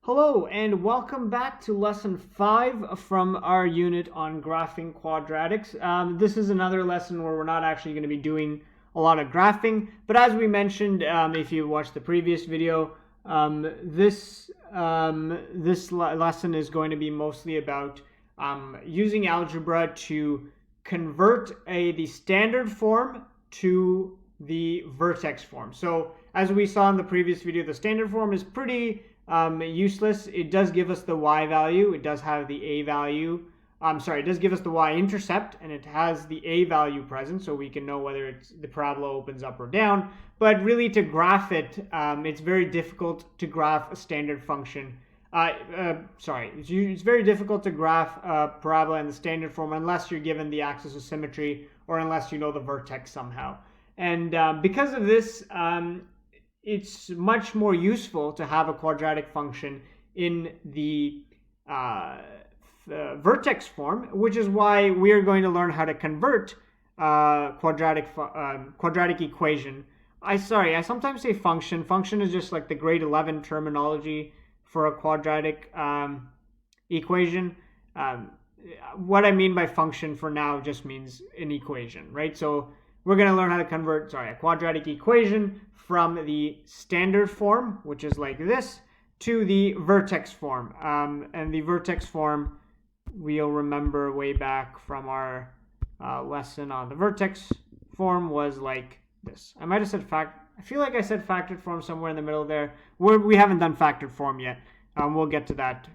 Hello and welcome back to lesson 5 from our unit on graphing quadratics. This is another lesson where we're not actually going to be doing a lot of graphing, but as we mentioned, if you watched the previous video, this lesson is going to be mostly about using algebra to convert the standard form to the vertex form. So as we saw in the previous video, the standard form is pretty useless. It does give us the y value. It does have the a value. It does give us the y-intercept, and it has the a value present, so we can know whether the parabola opens up or down. But really, to graph it, it's very difficult to graph a standard function. It's very difficult to graph a parabola in the standard form unless you're given the axis of symmetry or unless you know the vertex somehow. And because of this, it's much more useful to have a quadratic function in the vertex form, which is why we are going to learn how to convert quadratic equation. I sometimes say function. Function is just like the grade 11 terminology for a quadratic equation. What I mean by function for now just means an equation, right? So we're going to learn how to convert, a quadratic equation from the standard form, which is like this, to the vertex form. And the vertex form, we'll remember way back from our lesson on the vertex form, was like this. I might have said I feel like I said factored form somewhere in the middle there. We haven't done factored form yet. We'll get to that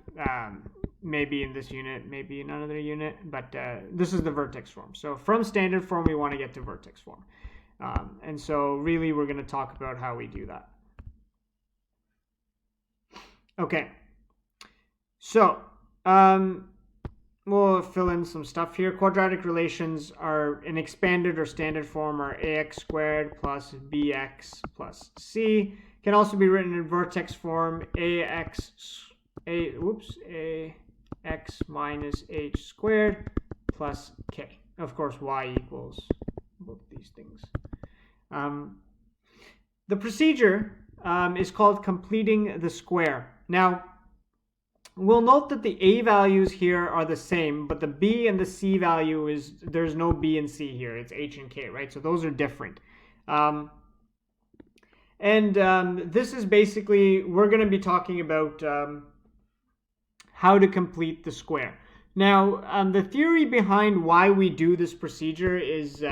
maybe in this unit, maybe in another unit, but this is the vertex form. So from standard form, we want to get to vertex form. And so really, we're going to talk about how we do that. Okay. So we'll fill in some stuff here. Quadratic relations are in expanded or standard form are ax squared plus bx plus c. Can also be written in vertex form ax minus h squared plus k. Of course, y equals both these things. The procedure is called completing the square. Now, we'll note that the a values here are the same, but the b and the c value there's no b and c here. It's h and k, right? So those are different. This is basically, we're going to be talking about how to complete the square. Now, the theory behind why we do this procedure is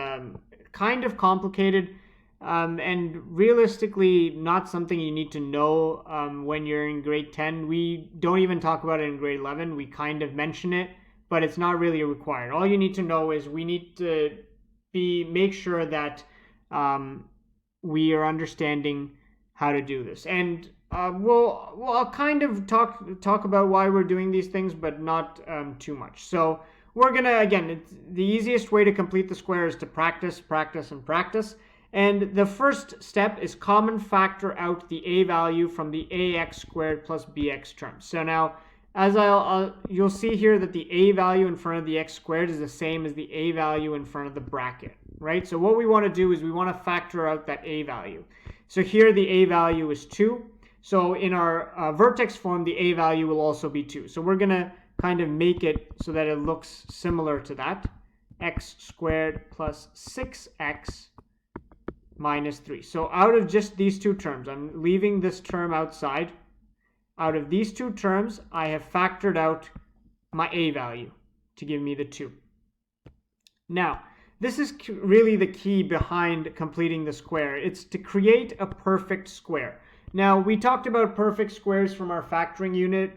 kind of complicated and realistically not something you need to know when you're in grade 10. We don't even talk about it in grade 11. We kind of mention it, but it's not really required. All you need to know is we need to make sure that we are understanding how to do this. And I'll kind of talk about why we're doing these things, but not too much. So we're gonna, again, the easiest way to complete the square is to practice, and practice. And the first step is common factor out the a value from the ax squared plus bx term. So now, as you'll see here that the a value in front of the x squared is the same as the a value in front of the bracket, right? So what we want to do is we want to factor out that a value. So here the a value is 2. So in our vertex form, the a value will also be 2. So we're going to kind of make it so that it looks similar to that. X squared plus 6x minus 3. So out of just these two terms, I'm leaving this term outside. Out of these two terms, I have factored out my a value to give me the 2. Now, this is really the key behind completing the square. It's to create a perfect square. Now, we talked about perfect squares from our factoring unit.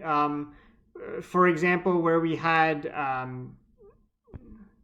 For example, where we had, I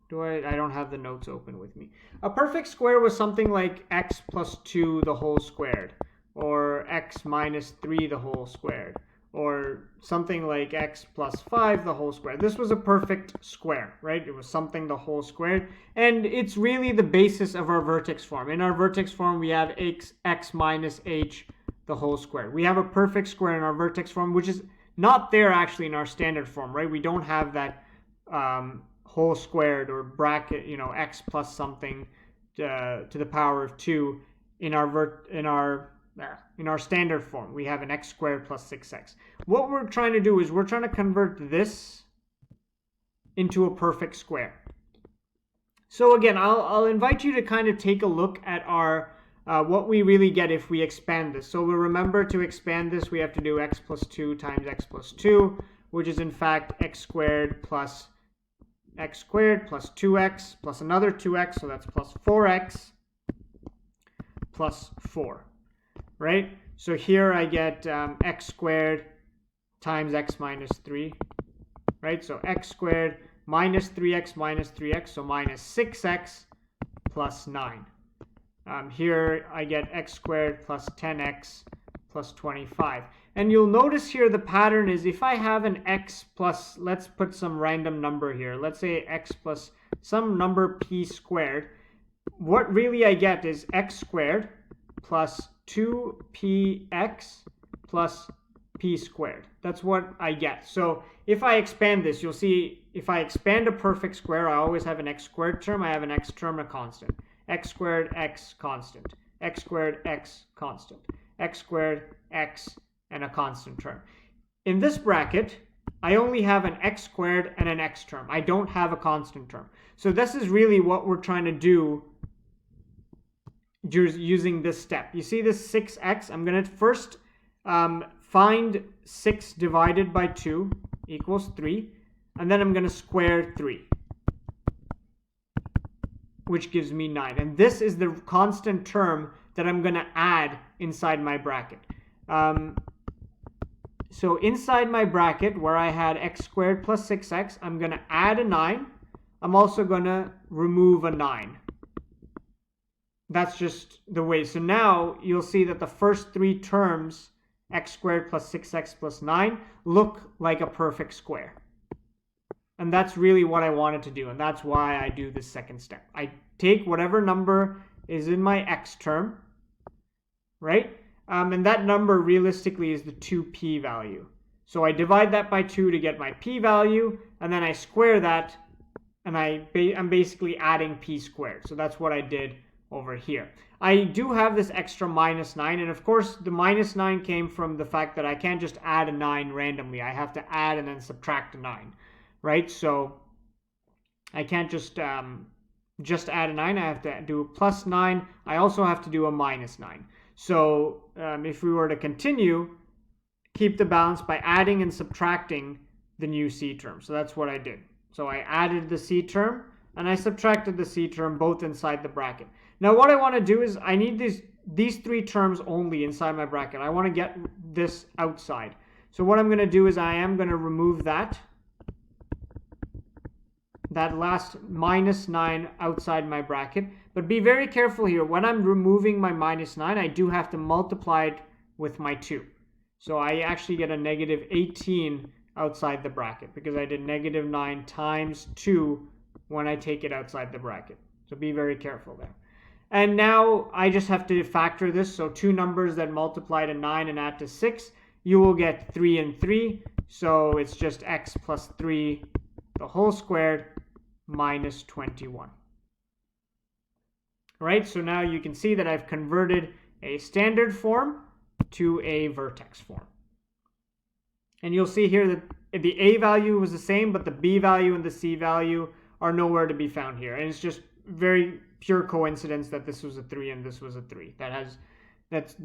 don't have the notes open with me. A perfect square was something like x plus 2 the whole squared, or x minus 3 the whole squared, or something like x plus 5 the whole squared. This was a perfect square, right? It was something the whole squared, and it's really the basis of our vertex form. In our vertex form, we have x minus h the whole squared. We have a perfect square in our vertex form, which is not there actually in our standard form, right? We don't have that whole squared or bracket, x plus something to the power of 2 in our in our standard form, we have an x squared plus 6x. What we're trying to do is we're trying to convert this into a perfect square. So again, I'll invite you to kind of take a look at our what we really get if we expand this. So we'll remember, to expand this, we have to do x plus 2 times x plus 2, which is in fact x squared plus 2x plus another 2x, so that's plus 4x plus 4, right? So here I get x squared times x minus 3, right? So x squared minus 3x, so minus 6x plus 9. Here I get x squared plus 10x plus 25. And you'll notice here the pattern is, if I have an x plus, let's put some random number here. Let's say x plus some number p squared. What really I get is x squared plus 2px plus p squared. That's what I get. So if I expand this, you'll see if I expand a perfect square, I always have an x squared term. I have an x term, a constant. X squared, x constant. X squared, x constant. X squared, x, and a constant term. In this bracket, I only have an x squared and an x term. I don't have a constant term. So this is really what we're trying to do using this step. You see this 6x? I'm going to first find 6 divided by 2 equals 3. And then I'm going to square 3, which gives me 9. And this is the constant term that I'm going to add inside my bracket. So inside my bracket, where I had x squared plus 6x, I'm going to add a 9. I'm also going to remove a 9. That's just the way. So now you'll see that the first 3 terms, x squared plus 6x plus 9, look like a perfect square. And that's really what I wanted to do. And that's why I do this second step. I take whatever number is in my x term, right? And that number realistically is the 2p value. So I divide that by 2 to get my p value, and then I square that, and I'm basically adding p squared. So that's what I did over here. I do have this extra minus 9, and of course the minus 9 came from the fact that I can't just add a 9 randomly. I have to add and then subtract a 9, right? So I can't just add a 9. I have to do a plus 9. I also have to do a minus 9. So if we were to continue, keep the balance by adding and subtracting the new c term. So that's what I did. So I added the c term and I subtracted the c term, both inside the bracket. Now what I want to do is I need these 3 terms only inside my bracket. I want to get this outside. So what I'm going to do is I am going to remove that last minus 9 outside my bracket. But be very careful here. When I'm removing my minus 9, I do have to multiply it with my 2. So I actually get a negative 18 outside the bracket because I did negative 9 times 2 when I take it outside the bracket. So be very careful there. And now I just have to factor this. So 2 numbers that multiply to 9 and add to 6, you will get 3 and 3. So it's just x plus 3 the whole squared minus 21. Right, so now you can see that I've converted a standard form to a vertex form. And you'll see here that the a value was the same, but the b value and the c value are nowhere to be found here. And it's just very pure coincidence that this was a 3 and this was a 3. That's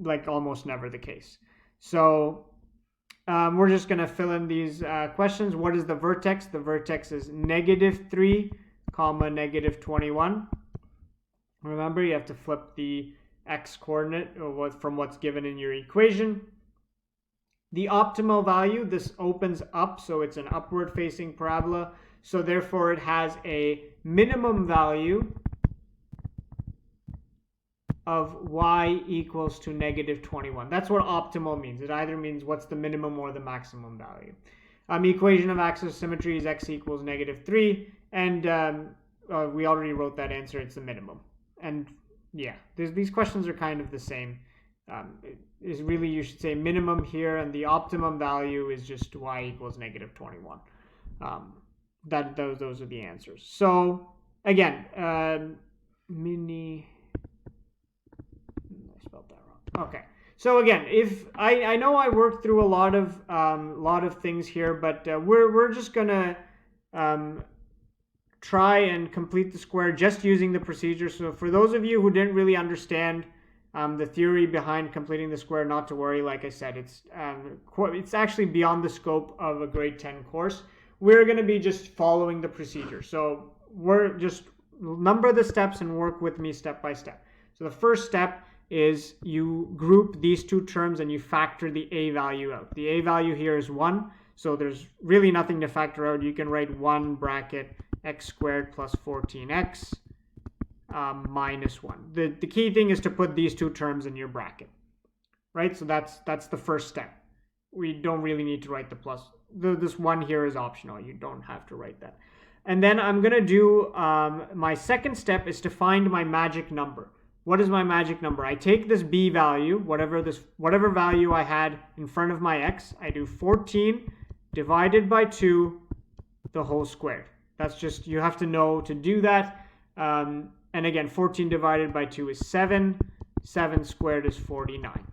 like almost never the case. So we're just going to fill in these questions. What is the vertex? The vertex is negative 3, comma, negative 21. Remember, you have to flip the x coordinate from what's given in your equation. The optimal value, this opens up, so it's an upward facing parabola. So therefore it has a minimum value of y equals to negative 21. That's what optimal means. It either means what's the minimum or the maximum value. Equation of axis symmetry is x equals negative 3. And we already wrote that answer. It's the minimum. And yeah, these questions are kind of the same. Is really, you should say minimum here, and the optimum value is just y equals negative 21. Those are the answers. So again, I spelled that wrong. Okay. So again, if I know I worked through a lot of things here, but we're just gonna um, try and complete the square just using the procedure. So for those of you who didn't really understand the theory behind completing the square, not to worry. Like I said, it's actually beyond the scope of a grade 10 course. We're going to be just following the procedure. So we're just number the steps and work with me step by step. So the first step is you group these two terms and you factor the a value out. The a value here is 1, so there's really nothing to factor out. You can write 1 bracket x squared plus 14x minus 1. The key thing is to put these two terms in your bracket, right? So that's the first step. We don't really need to write the plus. This 1 here is optional. You don't have to write that. And then I'm going to do my second step is to find my magic number. What is my magic number? I take this b value, whatever value I had in front of my x, I do 14 divided by 2 the whole squared. That's just, you have to know to do that. And again, 14 divided by 2 is 7. 7 squared is 49.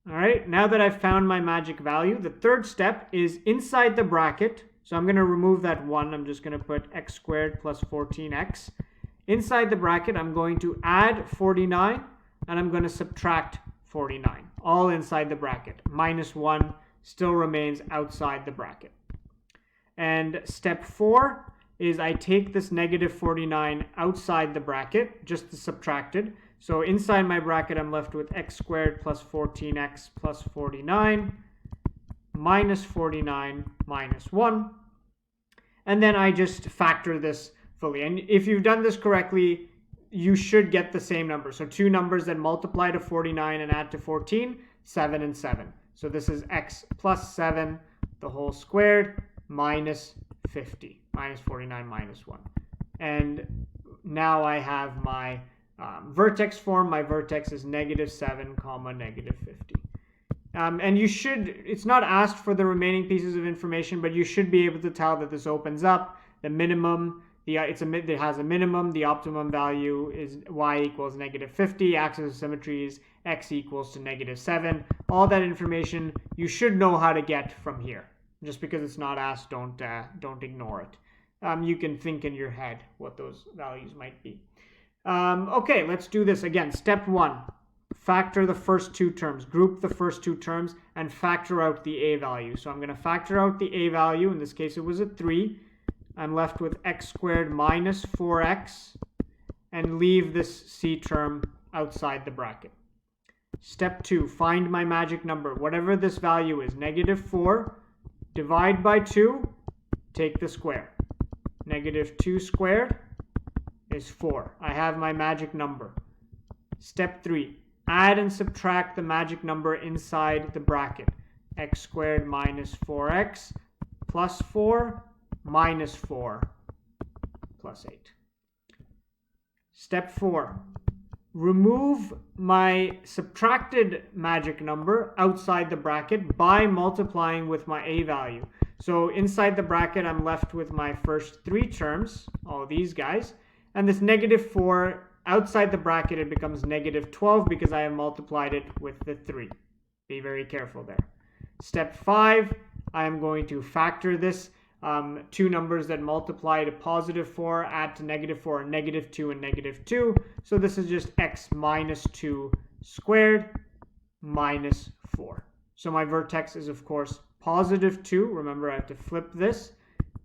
All right, now that I've found my magic value, the third step is inside the bracket. So I'm going to remove that 1. I'm just going to put x squared plus 14x. Inside the bracket, I'm going to add 49 and I'm going to subtract 49. All inside the bracket. Minus 1 still remains outside the bracket. And step 4 is I take this negative 49 outside the bracket, just to subtract it. So inside my bracket, I'm left with x squared plus 14x plus 49 minus 49 minus 1. And then I just factor this fully. And if you've done this correctly, you should get the same number. So two numbers that multiply to 49 and add to 14, 7 and 7. So this is x plus 7, the whole squared, minus 50, minus 49 minus 1. And now I have my vertex form. My vertex is negative 7 comma negative 50. And you should, it's not asked for the remaining pieces of information, but you should be able to tell that this opens up. The minimum, it has a minimum. The optimum value is y equals negative 50. Axis of symmetry is x equals to negative 7. All that information you should know how to get from here. Just because it's not asked, don't ignore it. You can think in your head what those values might be. Okay, let's do this again. Step 1, factor the first two terms. Group the first two terms and factor out the a value. So I'm going to factor out the a value. In this case, it was a 3. I'm left with x squared minus 4x and leave this c term outside the bracket. Step 2, find my magic number. Whatever this value is, negative 4, divide by 2, take the square. Negative 2 squared is 4. I have my magic number. Step 3, add and subtract the magic number inside the bracket. X squared minus 4x plus 4 minus 4 plus 8. Step 4, remove my subtracted magic number outside the bracket by multiplying with my a value. So inside the bracket, I'm left with my first 3 terms, all these guys, and this negative 4, outside the bracket, it becomes negative 12 because I have multiplied it with the 3. Be very careful there. Step 5, I am going to factor this. Two numbers that multiply to positive 4, add to negative 4, negative 2 and negative 2. So this is just x minus 2 squared minus 4. So my vertex is, of course, positive 2. Remember, I have to flip this,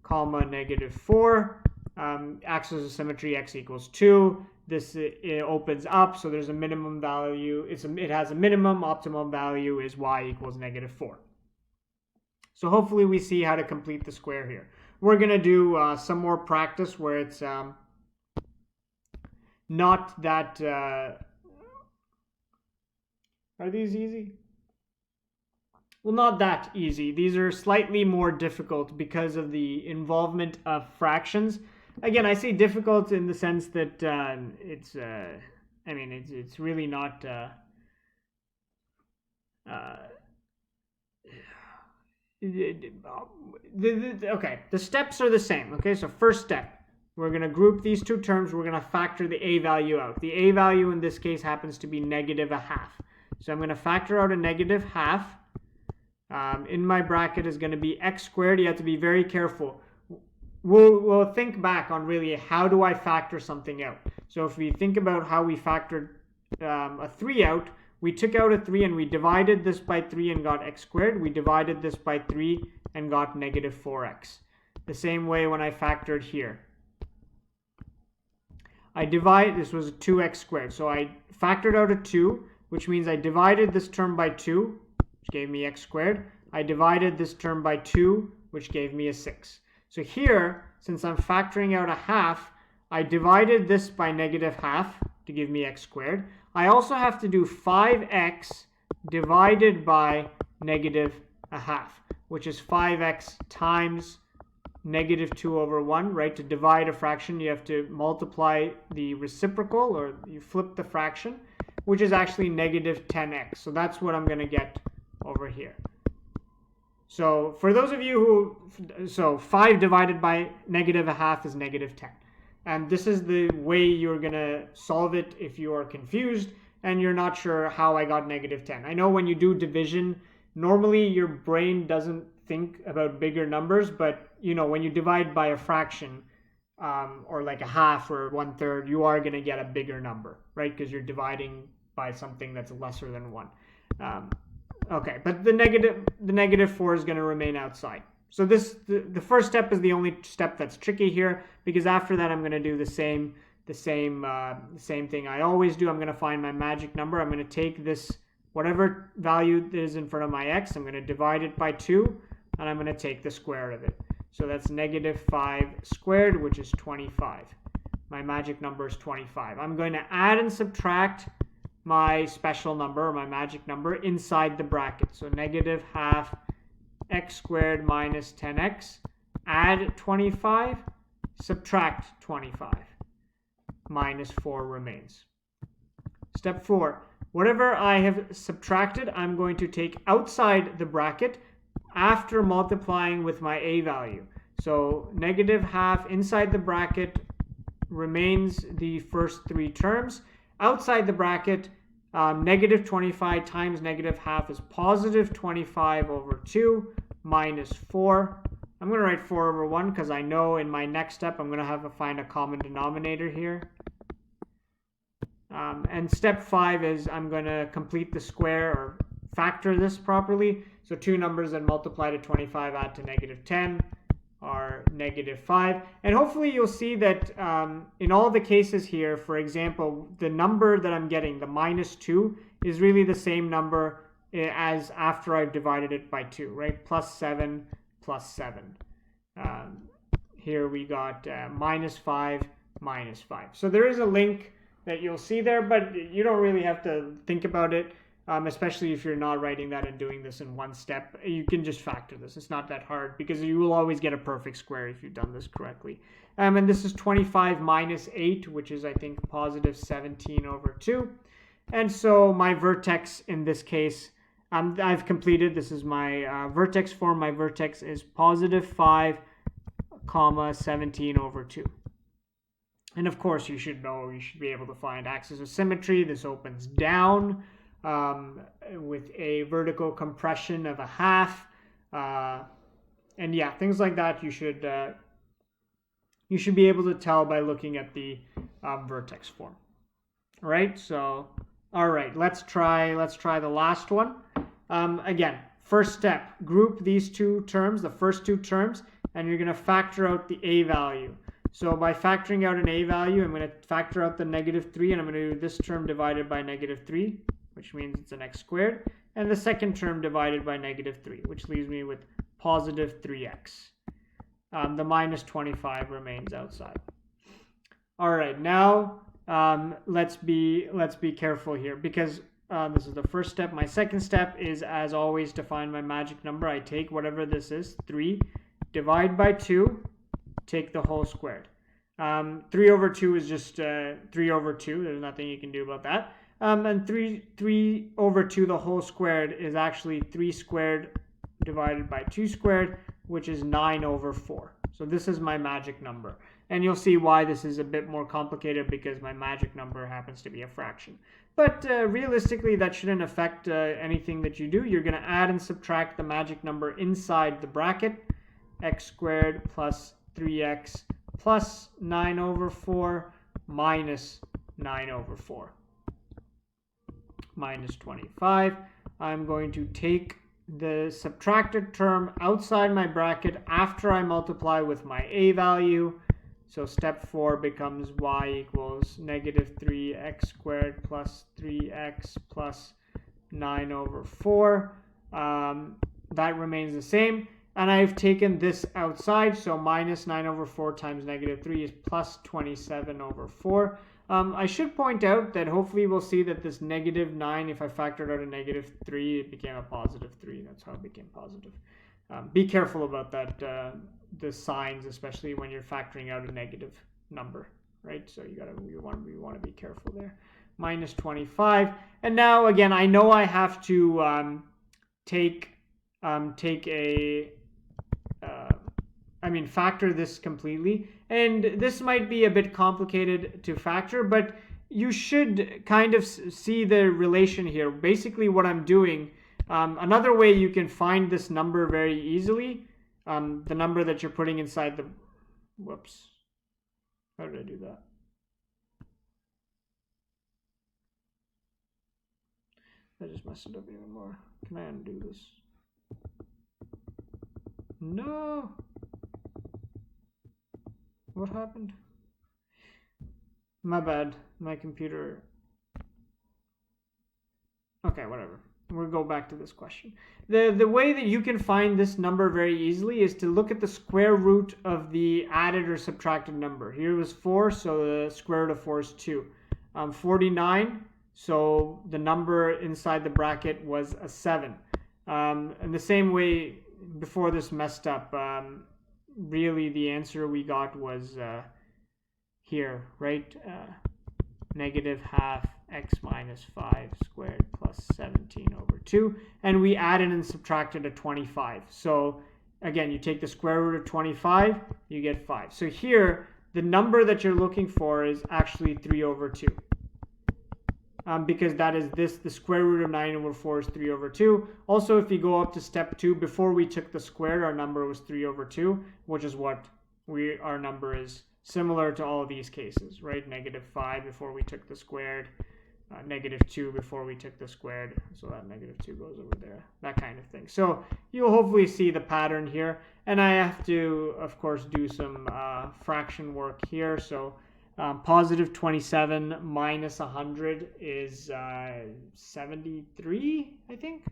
comma negative 4. Axis of symmetry, x equals 2. This it opens up, so there's a minimum value. It has a minimum. Optimum value is y equals negative 4. So hopefully we see how to complete the square here. We're going to do some more practice where it's not that... are these easy? Well, not that easy. These are slightly more difficult because of the involvement of fractions. Again, I say difficult in the sense that it's really not... okay, the steps are the same. Okay, so first step, we're going to group these two terms. We're going to factor the a value out. The a value in this case happens to be -1/2. So I'm going to factor out a -1/2. In my bracket is going to be x squared. You have to be very careful. We'll think back on really how do I factor something out. So if we think about how we factored a 3 out, we took out a 3 and we divided this by 3 and got x squared. We divided this by 3 and got -4x. The same way when I factored here. This was 2x squared. So I factored out a 2, which means I divided this term by 2, which gave me x squared. I divided this term by 2, which gave me a 6. So here, since I'm factoring out a half, I divided this by -1/2 to give me x squared. I also have to do 5x divided by -1/2, which is 5x times -2/1, right? To divide a fraction, you have to multiply the reciprocal, or you flip the fraction, which is actually -10x. So that's what I'm going to get over here. So for those of you so 5 divided by -1/2 is -10. And this is the way you're going to solve it if you are confused and you're not sure how I got -10. I know when you do division, normally your brain doesn't think about bigger numbers, but when you divide by a fraction, or like a half or 1/3, you are going to get a bigger number, right? Because you're dividing by something that's lesser than 1. Okay, but the -4 is going to remain outside. So the first step is the only step that's tricky here, because after that I'm going to do the same thing I always do. I'm going to find my magic number. I'm going to take this, whatever value is in front of my x, I'm going to divide it by 2, and I'm going to take the square of it. So that's -5 squared, which is 25. My magic number is 25. I'm going to add and subtract my special number, or my magic number, inside the bracket. So -1/2 x squared minus 10x, add 25, subtract 25, -4 remains. Step 4, whatever I have subtracted, I'm going to take outside the bracket after multiplying with my a value. So -1/2 inside the bracket remains the first 3 terms. Outside the bracket, -25 times -1/2 is +25/2 minus 4. I'm going to write 4/1 because I know in my next step I'm going to have to find a common denominator here. And step 5 is I'm going to complete the square, or factor this properly. So 2 numbers that multiply to 25 add to -10 are -5. And hopefully you'll see that in all the cases here, for example, the number that I'm getting, the -2, is really the same number as after I've divided it by 2, right? +7 +7. Here we got -5 -5. So there is a link that you'll see there, but you don't really have to think about it, especially if you're not writing that and doing this in one step. You can just factor this. It's not that hard because you will always get a perfect square if you've done this correctly. And this is 25 minus 8, which is, I think, +17/2. And so my vertex in this case, I've completed. This is my vertex form. My vertex is +5, 17/2. And of course, you should be able to find axis of symmetry. This opens down with a vertical compression of 1/2. And yeah, things like that you should be able to tell by looking at the vertex form. All right, so all right, let's try the last one. Again, first step, group these 2 terms, the first 2 terms, and you're going to factor out the a value. So by factoring out an a value, I'm going to factor out the -3, and I'm going to do this term divided by -3, which means it's an x squared, and the second term divided by -3, which leaves me with +3x. The -25 remains outside. All right, now let's be careful here, because this is the first step. My second step is, as always, to find my magic number. I take whatever this is, 3, divide by 2, take the whole squared. 3/2 is just 3/2. There's nothing you can do about that. And 3/2 the whole squared is actually 3 squared divided by 2 squared, which is 9/4. So this is my magic number. And you'll see why this is a bit more complicated because my magic number happens to be a fraction. But realistically, that shouldn't affect anything that you do. You're going to add and subtract the magic number inside the bracket. X squared plus 3x plus 9 over 4 minus 9 over 4. Minus 25. I'm going to take the subtracted term outside my bracket after I multiply with my a value. So step 4 becomes y equals negative 3x squared plus 3x plus 9 over 4. That remains the same. And I've taken this outside, so minus 9 over 4 times negative 3 is plus 27 over 4. I should point out that hopefully we'll see that this negative 9, if I factored out a negative 3, it became a positive 3. That's how it became positive. Be careful about that, the signs, especially when you're factoring out a negative number, right? So we want to be careful there. Minus 25. And now, again, I know I have to factor this completely. And this might be a bit complicated to factor, but you should kind of see the relation here. Basically what I'm doing, another way you can find this number very easily, the number that you're putting inside the, whoops, how did I do that? I just messed it up even more. Can I undo this? No. What happened? My bad. My computer. Okay, whatever. We'll go back to this question. The way that you can find this number very easily is to look at the square root of the added or subtracted number. Here was 4, so the square root of 4 is 2. 49, so the number inside the bracket was a 7. And the same way before this messed up, really the answer we got was here, right? Negative half x minus 5 squared plus 17 over 2. And we added and subtracted a 25. So again, you take the square root of 25, you get 5. So here, the number that you're looking for is actually 3 over 2. Because that is this, the square root of 9 over 4 is 3 over 2. Also, if you go up to step 2, before we took the squared, our number was 3 over 2, which is what our number is, similar to all of these cases, right? Negative 5 before we took the squared, negative 2 before we took the squared, so that negative 2 goes over there, that kind of thing. So you'll hopefully see the pattern here, and I have to, of course, do some fraction work here. So positive 27 minus 100 is 73, I think,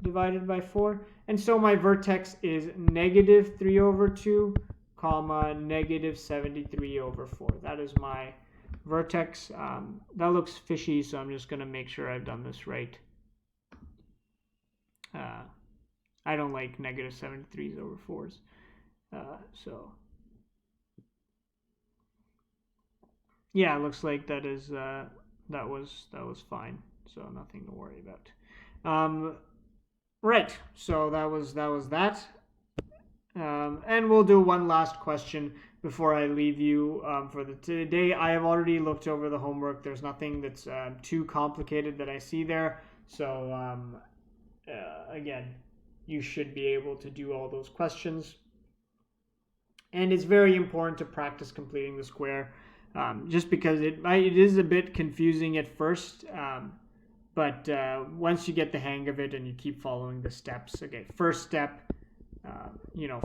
divided by 4. And so my vertex is negative 3 over 2, comma, negative 73 over 4. That is my vertex. That looks fishy, so I'm just going to make sure I've done this right. I don't like negative 73s over 4s. So yeah, it looks like that is that was fine, so nothing to worry about. Right, so that was that. And we'll do one last question before I leave you for today. I have already looked over the homework. There's nothing that's too complicated that I see there. So again, you should be able to do all those questions. And it's very important to practice completing the square, just because it is a bit confusing at first. But once you get the hang of it and you keep following the steps, okay, first step,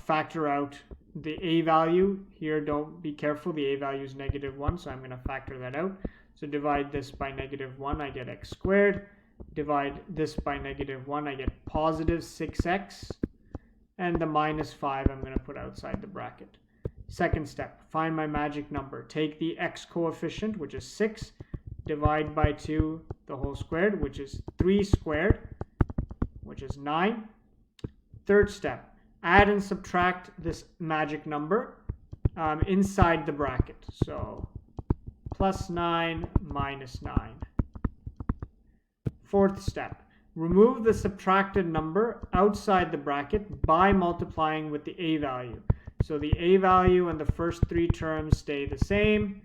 factor out the a value. Here, don't be careful. The a value is negative 1, so I'm going to factor that out. So divide this by negative 1, I get x squared. Divide this by negative 1, I get positive 6x. And the minus 5 I'm going to put outside the bracket. Second step, find my magic number. Take the x coefficient, which is 6, divide by 2 the whole squared, which is 3 squared, which is 9. Third step, add and subtract this magic number inside the bracket. So plus 9 minus 9. Fourth step, remove the subtracted number outside the bracket by multiplying with the a value. So the a value and the first three terms stay the same.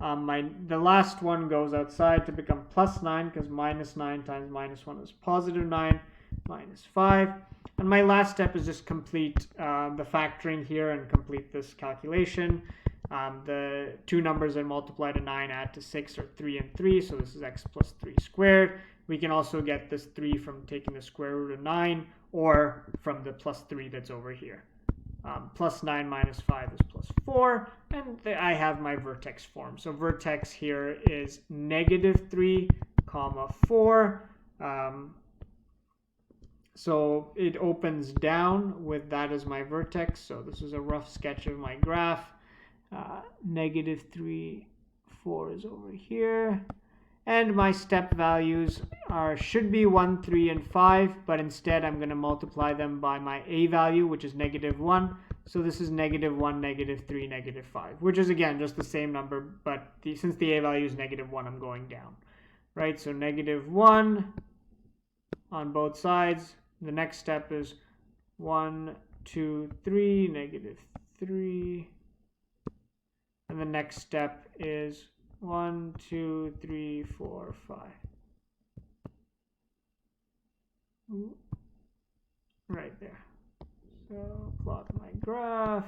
The last one goes outside to become plus 9, because minus 9 times minus 1 is positive 9, minus 5. And my last step is just complete the factoring here and complete this calculation. The two numbers that multiply to 9 add to 6 are 3 and 3, so this is x plus 3 squared. We can also get this 3 from taking the square root of 9, or from the plus 3 that's over here. Plus 9 minus 5 is plus 4, and I have my vertex form. So vertex here is negative 3, comma 4. So it opens down with that as my vertex. So this is a rough sketch of my graph. Negative 3, 4 is over here. And my step values should be 1, 3, and 5, but instead I'm going to multiply them by my a value, which is negative 1. So this is negative 1, negative 3, negative 5, which is again just the same number, but since the a value is negative 1, I'm going down. Right, so negative 1 on both sides. The next step is 1, 2, 3, negative 3. And the next step is 1, 2, 3, 4, 5. Right there. So plot my graph.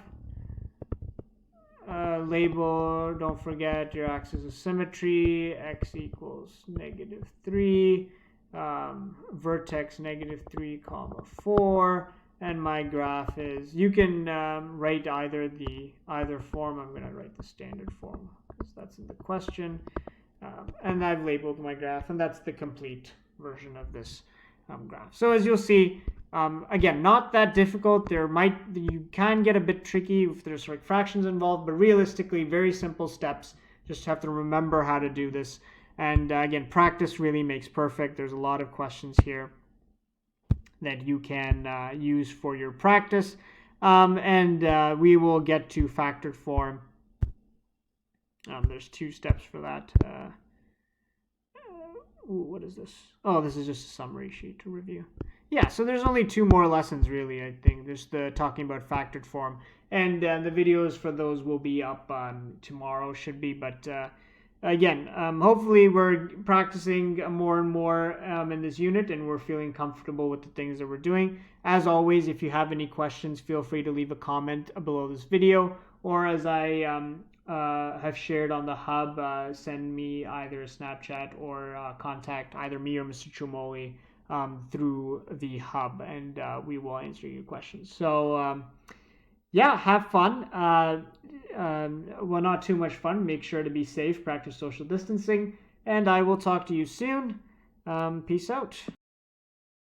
Label, don't forget your axis of symmetry. X equals negative 3. Vertex negative 3, comma 4. And my graph is, you can write either form. I'm going to write the standard form because that's in the question. And I've labeled my graph, and that's the complete version of this graph. So as you'll see, again, not that difficult. You can get a bit tricky if there's like fractions involved, but realistically, very simple steps. Just have to remember how to do this. And again, practice really makes perfect. There's a lot of questions here that you can use for your practice. And we will get to factored form. There's 2 steps for that. What is this? Oh, this is just a summary sheet to review. Yeah, so there's only 2 more lessons really, I think. Just talking about factored form. And the videos for those will be up tomorrow, should be. But again, hopefully we're practicing more and more in this unit, and we're feeling comfortable with the things that we're doing. As always, if you have any questions, feel free to leave a comment below this video, or as I have shared on the hub, send me either a Snapchat or contact either me or Mr. Chumoli through the hub, and we will answer your questions. So yeah, have fun. Well, not too much fun. Make sure to be safe, practice social distancing, and I will talk to you soon. Peace out.